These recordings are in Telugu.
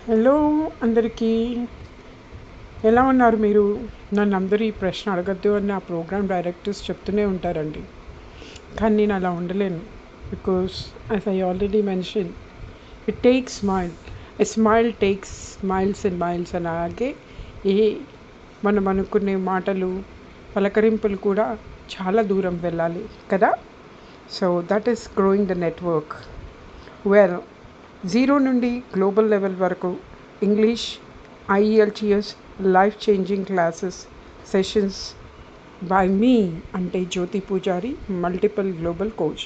హలో అందరికీ. ఎలా ఉన్నారు మీరు? నన్ను అందరూ ఈ ప్రశ్న అడగద్దు అని నా ప్రోగ్రామ్ డైరెక్టర్స్ చెప్తూనే ఉంటారండి. కానీ నేను అలా ఉండలేను. Because as I already mention, it takes smile. A smile takes miles and miles. అలాగే ఏ మనం అనుకునే మాటలు, పలకరింపులు కూడా చాలా దూరం వెళ్ళాలి కదా. So that is growing the network. Well, zero నుండి గ్లోబల్ లెవెల్ వరకు English, IELTS, life changing classes sessions by me అంటే జ్యోతి పూజారి, మల్టిపుల్ గ్లోబల్ కోచ్.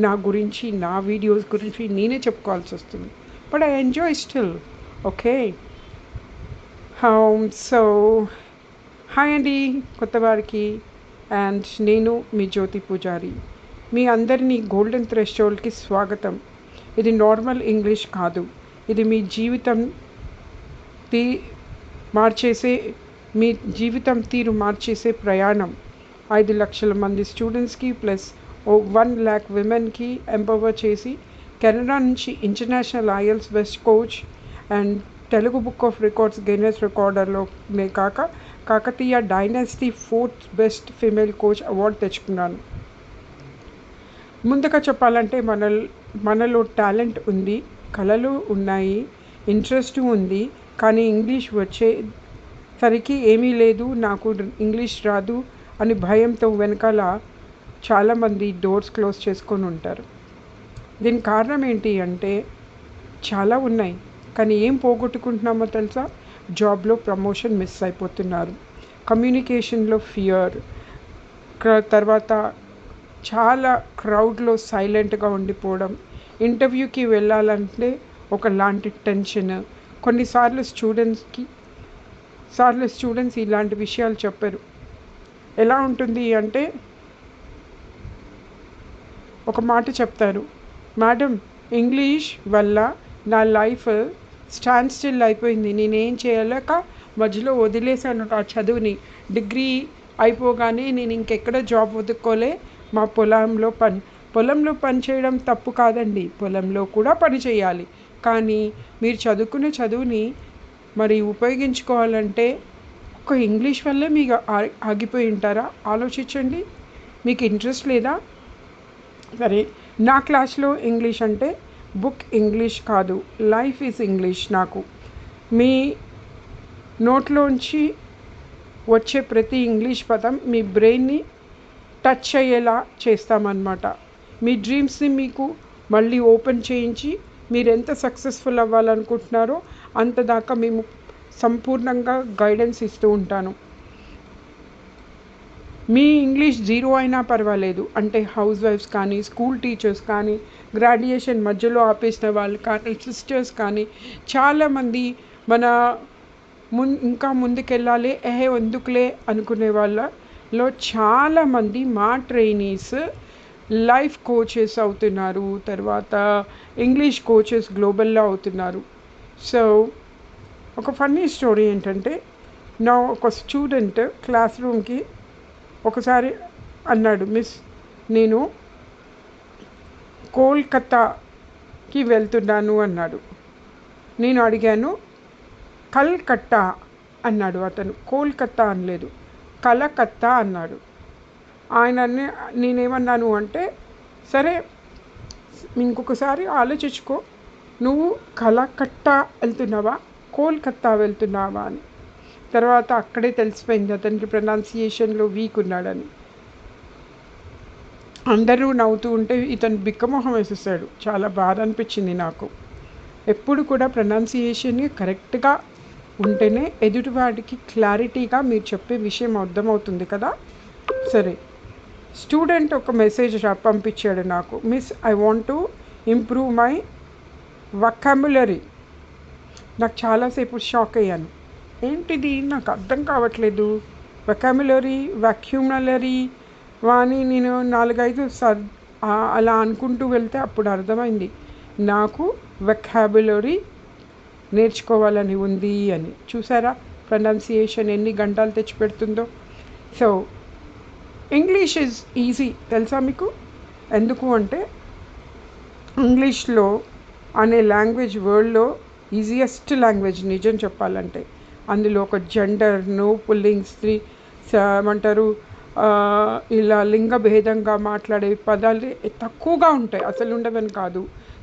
నా గురించి, నా వీడియోస్ గురించి నేనే చెప్పుకోవాల్సి వస్తుంది, but I enjoy still. Okay. So hi అండి కొత్త వారికి. అండ్ నేను మీ జ్యోతి పూజారి. మీ అందరినీ గోల్డెన్ థ్రెషోల్డ్కి స్వాగతం. ఇది నార్మల్ ఇంగ్లీష్ కాదు, ఇది మీ జీవితం తీరు మార్చేసే ప్రయాణం. 5 లక్షల మంది స్టూడెంట్స్కి ప్లస్ 1 lakh విమెన్కి ఎంపవర్ చేసి కెనడా నుంచి international IELTS best coach and Telugu book of records Guinness రికార్డర్లోనే Kakatiya dynasty 4th best female coach award తెచ్చుకున్నాను. ముందుగా చెప్పాలంటే మనలో టాలెంట్ ఉంది, కళలు ఉన్నాయి, ఇంట్రెస్ట్ ఉంది. కానీ ఇంగ్లీష్ వచ్చేసరికి ఏమీ లేదు, నాకు ఇంగ్లీష్ రాదు అని భయంతో వెనకాల చాలామంది డోర్స్ క్లోజ్ చేసుకొని ఉంటారు. దీనికి కారణం ఏంటి అంటే చాలా ఉన్నాయి. కానీ ఏం పోగొట్టుకుంటున్నామో తెలుసా? జాబ్లో ప్రమోషన్ మిస్ అయిపోతున్నారు, కమ్యూనికేషన్లో ఫియర్, తర్వాత చాలా క్రౌడ్లో సైలెంట్గా ఉండిపోవడం, ఇంటర్వ్యూకి వెళ్ళాలంటే ఒకలాంటి టెన్షన్. కొన్నిసార్లు స్టూడెంట్స్ ఇలాంటి విషయాలు చెప్పారు. ఎలా ఉంటుంది అంటే ఒక మాట చెప్తారు, మేడం ఇంగ్లీష్ వల్ల నా లైఫ్ స్టాండ్ స్టిల్ అయిపోయింది, నేనేం చేయలేక మధ్యలో వదిలేశాను ఆ చదువుని. డిగ్రీ అయిపోగానే నేను ఇంకెక్కడ జాబ్ వెతుక్కోలే, మా పొలంలో పని చేయడం తప్పు కాదండి, పొలంలో కూడా పని చేయాలి. కానీ మీరు చదువుకునే చదువుని మరి ఉపయోగించుకోవాలంటే ఒక ఇంగ్లీష్ వల్లే మీకు ఆగిపోయి ఉంటారా? ఆలోచించండి. మీకు ఇంట్రెస్ట్ లేదా? సరే, నా క్లాస్లో ఇంగ్లీష్ అంటే బుక్ ఇంగ్లీష్ కాదు, లైఫ్ ఈజ్ ఇంగ్లీష్. నాకు మీ నోట్లోంచి వచ్చే ప్రతి ఇంగ్లీష్ పదం మీ బ్రెయిన్ని టచ్ అయ్యేలా చేస్తామన్నమాట. మీ డ్రీమ్స్ని మీకు మళ్ళీ ఓపెన్ చేయించి మీరు ఎంత సక్సెస్ఫుల్ అవ్వాలనుకుంటున్నారో అంతదాకా మేము సంపూర్ణంగా గైడెన్స్ ఇస్తూ ఉంటాను. మీ ఇంగ్లీష్ జీరో అయినా పర్వాలేదు, అంటే హౌస్ వైఫ్స్ కానీ, స్కూల్ టీచర్స్ కానీ, గ్రాడ్యుయేషన్ మధ్యలో ఆపేసిన వాళ్ళు కానీ, సిస్టర్స్ కానీ, చాలామంది ఇంకా ముందుకెళ్ళాలి, ఎందుకులే అనుకునే వాళ్ళలో చాలామంది మా ట్రైనీస్ లైఫ్ కోచెస్ అవుతున్నారు, తర్వాత ఇంగ్లీష్ కోచెస్ గ్లోబల్లో అవుతున్నారు. సో ఒక ఫన్నీ స్టోరీ ఏంటంటే, ఒక స్టూడెంట్ క్లాస్ రూమ్కి ఒకసారి అన్నాడు, మిస్ నేను కోల్కతాకి వెళ్తున్నాను అన్నాడు. నేను అడిగాను, కల్కత్తా అన్నాడు అతను. కోల్కత్తా అనలేదు, కలకత్తా అన్నాడు. నేనేమన్నాను అంటే, సరే ఇంకొకసారి ఆలోచించుకో, నువ్వు కలకత్తా వెళ్తున్నావా, కోల్కత్తా వెళ్తున్నావా అని. తర్వాత అక్కడే తెలిసిపోయింది అతనికి ప్రొనౌన్సియేషన్లో వీక్ ఉన్నాడని. అందరూ నవ్వుతూ ఉంటే ఇతను బిక్కమొహం వేసేసాడు. చాలా బాధ అనిపించింది నాకు. ఎప్పుడు కూడా ప్రొనౌన్సియేషన్ కరెక్ట్గా ఉంటేనే ఎదుటివాడికి క్లారిటీగా మీరు చెప్పే విషయం అర్థమవుతుంది కదా. సరే, స్టూడెంట్ ఒక మెసేజ్ పంపించాడు నాకు, miss I want to improve my vocabulary. నాకు చాలాసేపు షాక్ అయ్యాను. ఏంటిది నాకు అర్థం కావట్లేదు, వొకాబులరీ అని నేను 4-5 అలా అనుకుంటూ వెళ్తే అప్పుడు అర్థమైంది నాకు వొకాబులరీ నేర్చుకోవాలని ఉంది అని. చూసారా ప్రొనౌన్సియేషన్ ఎన్ని గంటలు తెచ్చిపెడుతుందో. సో ఇంగ్లీష్ ఈజ్ ఈజీ తెలుసా మీకు? ఎందుకు అంటే ఇంగ్లీష్లో అనే లాంగ్వేజ్ వరల్డ్లో ఈజియెస్ట్ లాంగ్వేజ్ నిజం చెప్పాలంటే. అందులో ఒక జెండర్, నో పుల్లింగ్, స్త్రీ ఏమంటారు ఇలా లింగ భేదంగా మాట్లాడే పదాలు తక్కువగా ఉంటాయి, అసలు ఉండవని కాదు.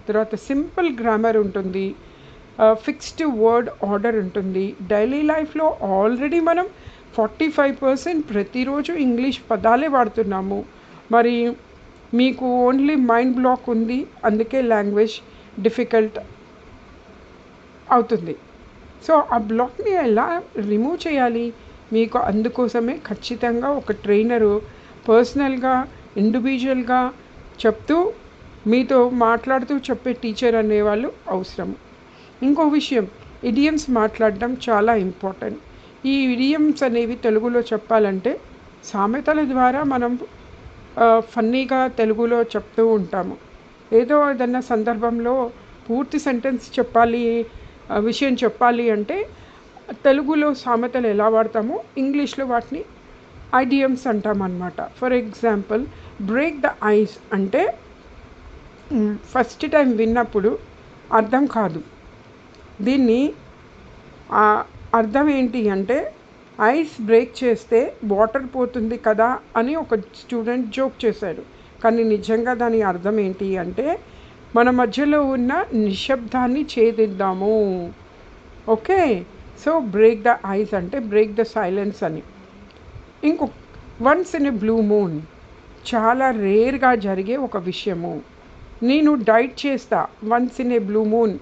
తర్వాత సింపుల్ గ్రామర్ ఉంటుంది, ఫిక్స్డ్ వర్డ్ ఆర్డర్ ఉంటుంది. డైలీ లైఫ్లో ఆల్రెడీ మనం 45% ప్రతిరోజు ఇంగ్లీష్ పదాలే వాడుతున్నాము. మరి మీకు ఓన్లీ మైండ్ బ్లాక్ ఉంది, అందుకే లాంగ్వేజ్ డిఫికల్ట్ అవుతుంది. సో ఆ బ్లాక్ని ఎలా రిమూవ్ చేయాలి? మీకు అందుకోసమే ఖచ్చితంగా ఒక ట్రైనరు పర్సనల్గా, ఇండివిజువల్గా చెప్తూ మీతో మాట్లాడుతూ చెప్పే టీచర్ అనేవాళ్ళు అవసరం. ఇంకో విషయం, ఇడియమ్స్ మాట్లాడడం చాలా ఇంపార్టెంట్. ఈ ఇడియమ్స్ అనేవి తెలుగులో చెప్పాలంటే సామెతల ద్వారా మనం ఫన్నీగా తెలుగులో చెప్తూ ఉంటాము. ఏదో ఏదన్నా సందర్భంలో పూర్తి సెంటెన్స్ చెప్పాలి, విషయం చెప్పాలి అంటే తెలుగులో సామెతలు ఎలా వాడతామో ఇంగ్లీష్లో వాటిని ఐడియమ్స్ అంటామన్నమాట. For example, break the ice అంటే ఫస్ట్ టైం విన్నప్పుడు అర్థం కాదు. దీన్ని అర్థం ఏంటి అంటే, ఐస్ బ్రేక్ చేస్తే వాటర్ పోతుంది కదా అని ఒక స్టూడెంట్ జోక్ చేశాడు. కానీ నిజంగా దాని అర్థం ఏంటి అంటే, మన మధ్యలో ఉన్న నిశ్శబ్దాన్ని ఛేదిద్దాము. Okay, so break the ice అంటే బ్రేక్ ద సైలెన్స్ అని. Once in a blue moon చాలా రేర్గా జరిగే ఒక విషయము. నేను డైట్ చేస్తా, once in a blue moon,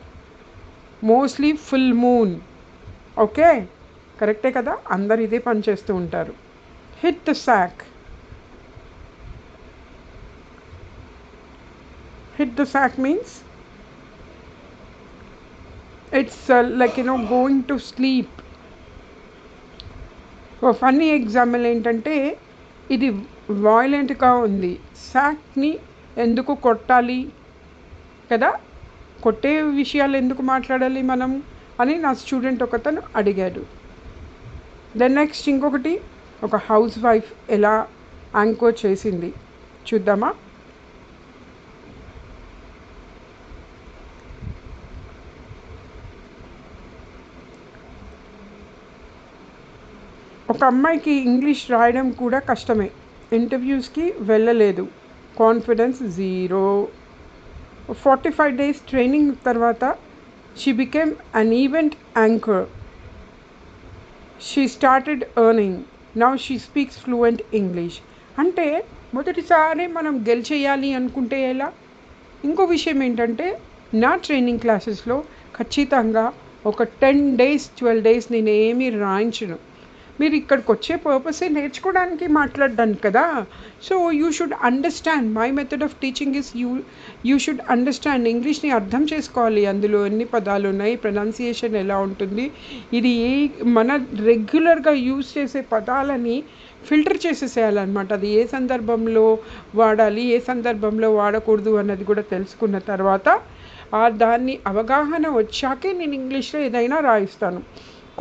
mostly full moon. Okay, కరెక్టే కదా, అందరు ఇదే పని చేస్తూ ఉంటారు. Hit the sack. Hit the sack means it's like going to sleep. Funny example ఏంటంటే, ఇది వాయిలెంట్గా ఉంది, సాక్ని ఎందుకు కొట్టాలి కదా, కొట్టే విషయాలు ఎందుకు మాట్లాడాలి మనం అని నా స్టూడెంట్ ఒకతను అడిగాడు. దెన్ నెక్స్ట్ ఇంకొకటి, ఒక హౌస్ వైఫ్ ఎలా యాంకర్ చేసింది చూద్దామా. ఒక అమ్మాయికి ఇంగ్లీష్ రాయడం కూడా కష్టమే, ఇంటర్వ్యూస్కి వెళ్ళలేదు, కాన్ఫిడెన్స్ జీరో. 45 days ట్రైనింగ్ తర్వాత she became an event anchor. She started earning, now she speaks fluent English. అంటే మొదటిసారి మనం గెలిచేయాలి అనుకుంటే ఎలా? ఇంకో విషయం ఏంటంటే, నా ట్రైనింగ్ క్లాసెస్లో ఖచ్చితంగా ఒక 10 days 12 days నేను ఏమీ రాయించను. మీరు ఇక్కడికి వచ్చే పర్పసే నేర్చుకోవడానికి, మాట్లాడడానికి కదా. So you should understand my method of teaching is you should understand. ఇంగ్లీష్ని అర్థం చేసుకోవాలి, అందులో ఎన్ని పదాలు ఉన్నాయి, ప్రొనౌన్సియేషన్ ఎలా ఉంటుంది, ఇది మన రెగ్యులర్గా యూజ్ చేసే పదాలని ఫిల్టర్ చేసేసేయాలన్నమాట. అది ఏ సందర్భంలో వాడాలి, ఏ సందర్భంలో వాడకూడదు అన్నది కూడా తెలుసుకున్న తర్వాత దాన్ని అవగాహన వచ్చాకే నేను ఇంగ్లీష్లో ఏదైనా రాయిస్తాను.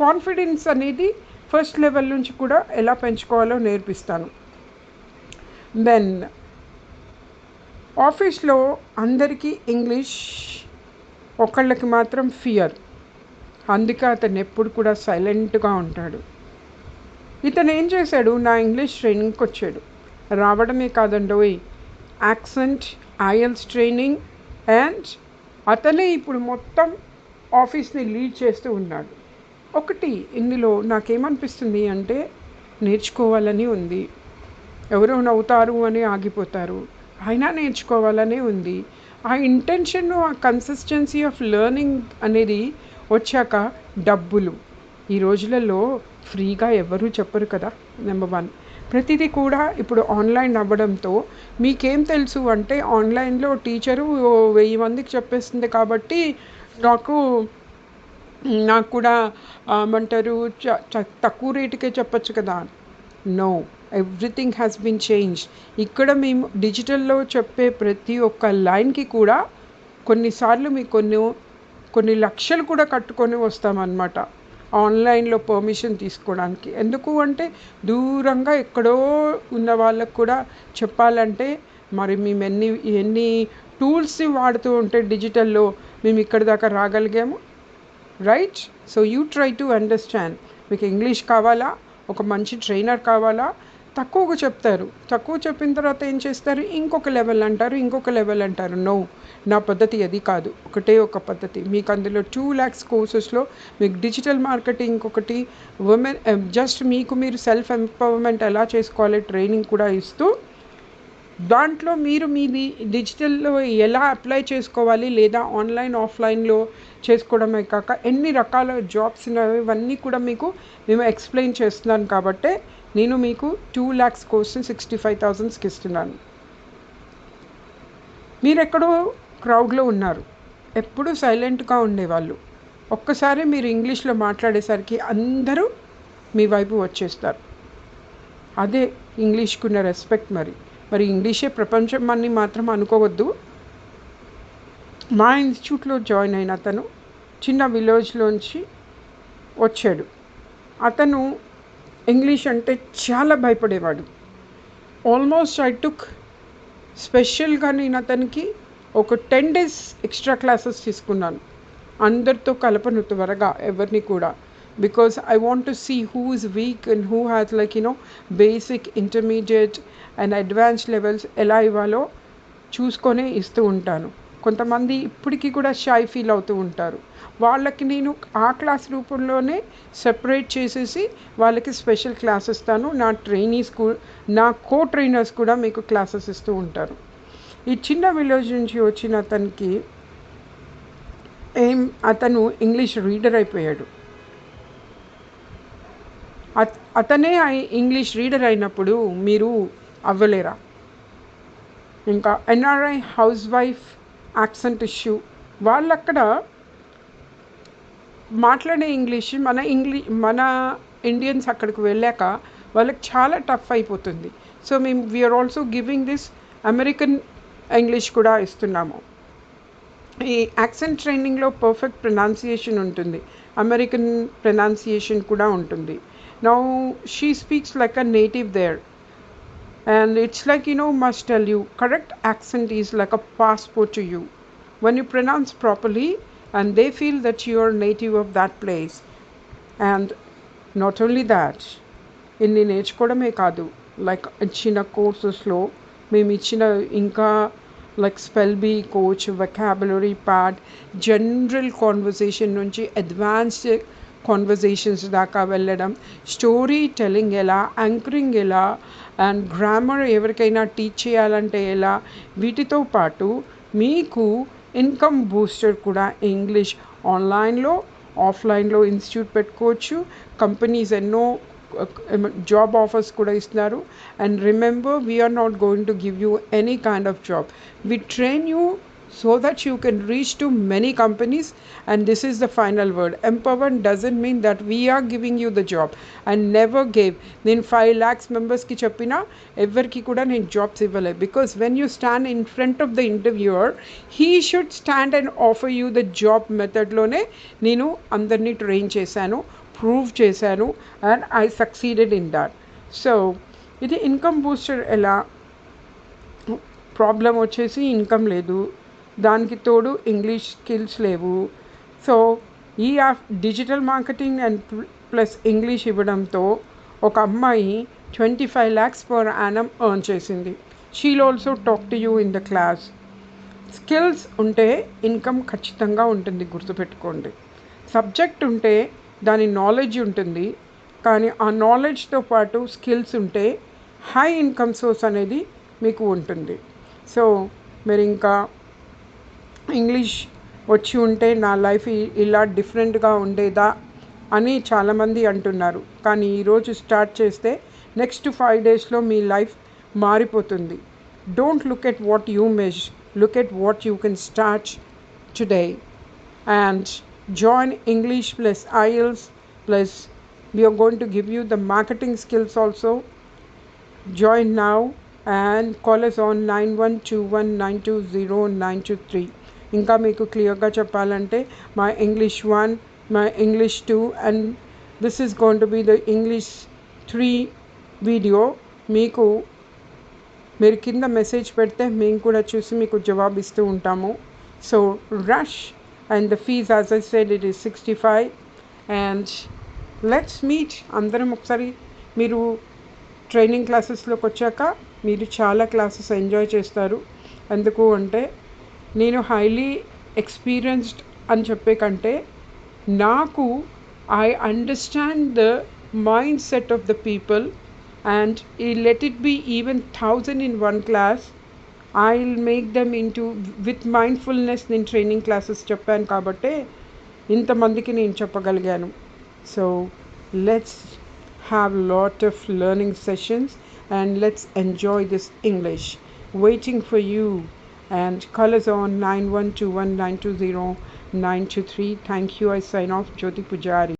కాన్ఫిడెన్స్ అనేది ఫస్ట్ లెవెల్ నుంచి కూడా ఎలా పెంచుకోవాలో నేర్పిస్తాను. దెన్ ఆఫీస్లో అందరికీ ఇంగ్లీష్, ఒకళ్ళకి మాత్రం ఫియర్, అందుకే అతను ఎప్పుడు కూడా సైలెంట్గా ఉంటాడు. ఇతను ఏం చేశాడు, నా ఇంగ్లీష్ ట్రైనింగ్కి వచ్చాడు. రావడమే కాదండోయ్, యాక్సెంట్, ఐఎల్స్ ట్రైనింగ్, అండ్ అతనే ఇప్పుడు మొత్తం ఆఫీస్ని లీడ్ చేస్తూ ఉన్నాడు. ఒకటి ఇందులో నాకేమనిపిస్తుంది అంటే, నేర్చుకోవాలని ఉంది, ఎవరో నవ్వుతారు అని ఆగిపోతారు, అయినా నేర్చుకోవాలనే ఉంది. ఆ ఇంటెన్షన్, ఆ కన్సిస్టెన్సీ ఆఫ్ లెర్నింగ్ అనేది వచ్చాక డబ్బులు ఈ రోజులలో ఫ్రీగా ఎవరూ చెప్పరు కదా. నెంబర్ 1, ప్రతిదీ కూడా ఇప్పుడు ఆన్లైన్ అవ్వడంతో మీకేం తెలుసు అంటే, ఆన్లైన్లో టీచరు 1000 మందికి చెప్పేస్తుంది కాబట్టి నాకు కూడా ఏమంటారు తక్కువ రేటుకే చెప్పచ్చు కదా. No, everything has been change. ఇక్కడ మేము డిజిటల్లో చెప్పే ప్రతి ఒక్క లైన్కి కూడా కొన్నిసార్లు మీకు కొన్ని లక్షలు కూడా కట్టుకొని వస్తామన్నమాట ఆన్లైన్లో పర్మిషన్ తీసుకోవడానికి. ఎందుకు అంటే, దూరంగా ఎక్కడో ఉన్న వాళ్ళకు కూడా చెప్పాలంటే మరి మేము ఎన్ని టూల్స్ని వాడుతూ ఉంటే డిజిటల్లో మేము ఇక్కడి దాకా రాగలిగాము. Right? So you try to understand. మీకు ఇంగ్లీష్ కావాలా, ఒక మంచి ట్రైనర్ కావాలా, తక్కువగా చెప్తారు. తక్కువ చెప్పిన తర్వాత ఏం చేస్తారు, ఇంకొక లెవెల్ అంటారు, ఇంకొక లెవెల్ అంటారు. నో, నా పద్ధతి అది కాదు. ఒకటే ఒక పద్ధతి. మీకు అందులో 2 lakhs కోర్సెస్లో మీకు డిజిటల్ మార్కెటింగ్ ఒకటి, ఉమెన్ జస్ట్ మీకు మీరు సెల్ఫ్ ఎంపవర్మెంట్ ఎలా చేసుకోవాలి ట్రైనింగ్ కూడా ఇస్తూ, దాంట్లో మీరు మీది డిజిటల్లో ఎలా అప్లై చేసుకోవాలి, లేదా ఆన్లైన్ ఆఫ్లైన్లో చేసుకోవడమే కాక ఎన్ని రకాల జాబ్స్ ఉన్నాయో ఇవన్నీ కూడా మీకు మేము ఎక్స్ప్లెయిన్ చేస్తున్నాను. కాబట్టి నేను మీకు 2 lakhs కోర్స్ని 65,000కి ఇస్తున్నాను. మీరెక్కడో క్రౌడ్లో ఉన్నారు, ఎప్పుడు సైలెంట్గా ఉండేవాళ్ళు. ఒక్కసారి మీరు ఇంగ్లీష్లో మాట్లాడేసరికి అందరూ మీ వైపు వచ్చేస్తారు. అదే ఇంగ్లీష్కున్న రెస్పెక్ట్. మరి ఇంగ్లీషే ప్రపంచం అని మాత్రం అనుకోవద్దు. మా ఇన్స్టిట్యూట్లో జాయిన్ అయిన అతను చిన్న విలేజ్లోంచి వచ్చాడు. అతను ఇంగ్లీష్ అంటే చాలా భయపడేవాడు. ఆల్మోస్ట్ ఐ టుక్ స్పెషల్గా నేను అతనికి ఒక 10 days ఎక్స్ట్రా క్లాసెస్ తీసుకున్నాను. అందరితో కలపను త్వరగా ఎవరిని కూడా, because I want to see who is weak and who has basic, intermediate and advanced levels ఎలా ఇవ్వాలో చూసుకొని ఇస్తూ ఉంటాను. కొంతమంది ఇప్పటికీ కూడా షై ఫీల్ అవుతూ ఉంటారు. వాళ్ళకి నేను ఆ క్లాస్ రూపంలోనే సెపరేట్ చేసేసి వాళ్ళకి స్పెషల్ క్లాస్ ఇస్తాను. నా ట్రైనీస్ నా కో ట్రైనర్స్ కూడా మీకు క్లాసెస్ ఇస్తూ ఉంటారు. ఈ చిన్న విలేజ్ నుంచి వచ్చిన అతనికి అతను ఇంగ్లీష్ రీడర్ అయిపోయాడు. అతనే ఇంగ్లీష్ రీడర్ అయినప్పుడు మీరు అవ్వలేరా? ఇంకా NRI house wife accent issue, వాళ్ళక్కడ మాట్లాడే ఇంగ్లీష్ మన ఇండియన్స్ అక్కడికి వెళ్ళాక వాళ్ళకి చాలా టఫ్ అయిపోతుంది. సో మేము we are also giving this American English కూడా ఇస్తున్నాము. ఈ యాక్సెంట్ ట్రైనింగ్లో పర్ఫెక్ట్ ప్రొనౌన్సియేషన్ ఉంటుంది, అమెరికన్ ప్రొనౌన్సియేషన్ కూడా ఉంటుంది. Now she speaks like a native there, and it's like must tell you, correct accent is like a passport to you. When you pronounce properly and they feel that you are native of that place. And not only that, ఇన్ని నేర్చుకోవడమే కాదు, లైక్ ఇచ్చిన కోర్సెస్లో మేము ఇచ్చిన ఇంకా like spell be coach, vocabulary part, general conversation నుంచి అడ్వాన్స్డ్ కాన్వర్సేషన్స్ దాకా వెళ్ళడం, స్టోరీ టెల్లింగ్ ఎలా, యాంకరింగ్ ఎలా, అండ్ గ్రామర్ ఎవరికైనా టీచ్ చేయాలంటే ఎలా, వీటితో పాటు మీకు ఇన్కమ్ బూస్టర్ కూడా ఇంగ్లీష్ ఆన్లైన్లో ఆఫ్లైన్లో ఇన్స్టిట్యూట్ పెట్టుకోవచ్చు. కంపెనీస్ ఎన్నో జాబ్ ఆఫర్స్ కూడా ఇస్తున్నారు. And remember, we are not going to give you any kind of job. We train you so that you can reach to many companies, and this is the final word. Empowerment doesn't mean that we are giving you the job. I never gave. నేను 5 lakhs members కి చెప్పినా ఎవరికి కూడా నేను జాబ్స్ ఇవ్వలేదు. because when you stand in front of the interviewer, he should stand and offer you the job మెథడ్లోనే నేను అందరినీ ట్రైన్ చేశాను, ప్రూవ్ చేశాను, and I succeeded in that. So ఇది ఇన్కమ్ బూస్టర్ ఎలా, ప్రాబ్లం వచ్చేసి ఇన్కమ్ లేదు, దానికి తోడు ఇంగ్లీష్ స్కిల్స్ లేవు. సో ఈ digital marketing and plus English ఇవ్వడంతో ఒక అమ్మాయి 25 lakhs per annum ఎర్న్ చేసింది. She'll also talk to you in the class. Skills ఉంటే ఇన్కమ్ ఖచ్చితంగా ఉంటుంది, గుర్తుపెట్టుకోండి. సబ్జెక్ట్ ఉంటే దాని నాలెడ్జ్ ఉంటుంది, కానీ ఆ నాలెడ్జ్తో పాటు స్కిల్స్ ఉంటే హై ఇన్కమ్ సోర్స్ అనేది మీకు ఉంటుంది. సో మీరు ఇంకా ఇంగ్లీష్ వచ్చి ఉంటే నా లైఫ్ ఇలా డిఫరెంట్గా ఉండేదా అని చాలామంది అంటున్నారు. కానీ ఈరోజు స్టార్ట్ చేస్తే నెక్స్ట్ 5 daysలో మీ లైఫ్ మారిపోతుంది. Don't look at what you miss, look at what you can start today. And join English plus IELTS plus we are going to give you the marketing skills also. Join now and call us on 9121920923. ఇంకా మీకు క్లియర్గా చెప్పాలంటే my English 1, my English 2 and this is going to be the English 3 video. మీరు కింద మెసేజ్ పెడితే మేము కూడా చూసి మీకు జవాబు ఇస్తూ ఉంటాము. So rush and the fees, as I said, it is 65. And let's meet అందరం ఒకసారి. మీరు ట్రైనింగ్ క్లాసెస్లోకి వచ్చాక మీరు చాలా క్లాసెస్ ఎంజాయ్ చేస్తారు. ఎందుకు అంటే నేను హైలీ ఎక్స్పీరియన్స్డ్ అని చెప్పే కంటే నాకు I understand the mindset of the people, and ఈ let it be even 1000 in one class, I will make them into with mindfulness. నేను ట్రైనింగ్ క్లాసెస్ చెప్పాను కాబట్టే ఇంతమందికి నేను చెప్పగలిగాను. So let's have lot of learning sessions and let's enjoy this English. Waiting for you. And call us on 9121920923. Thank you. I sign off. Jyoti Pujari.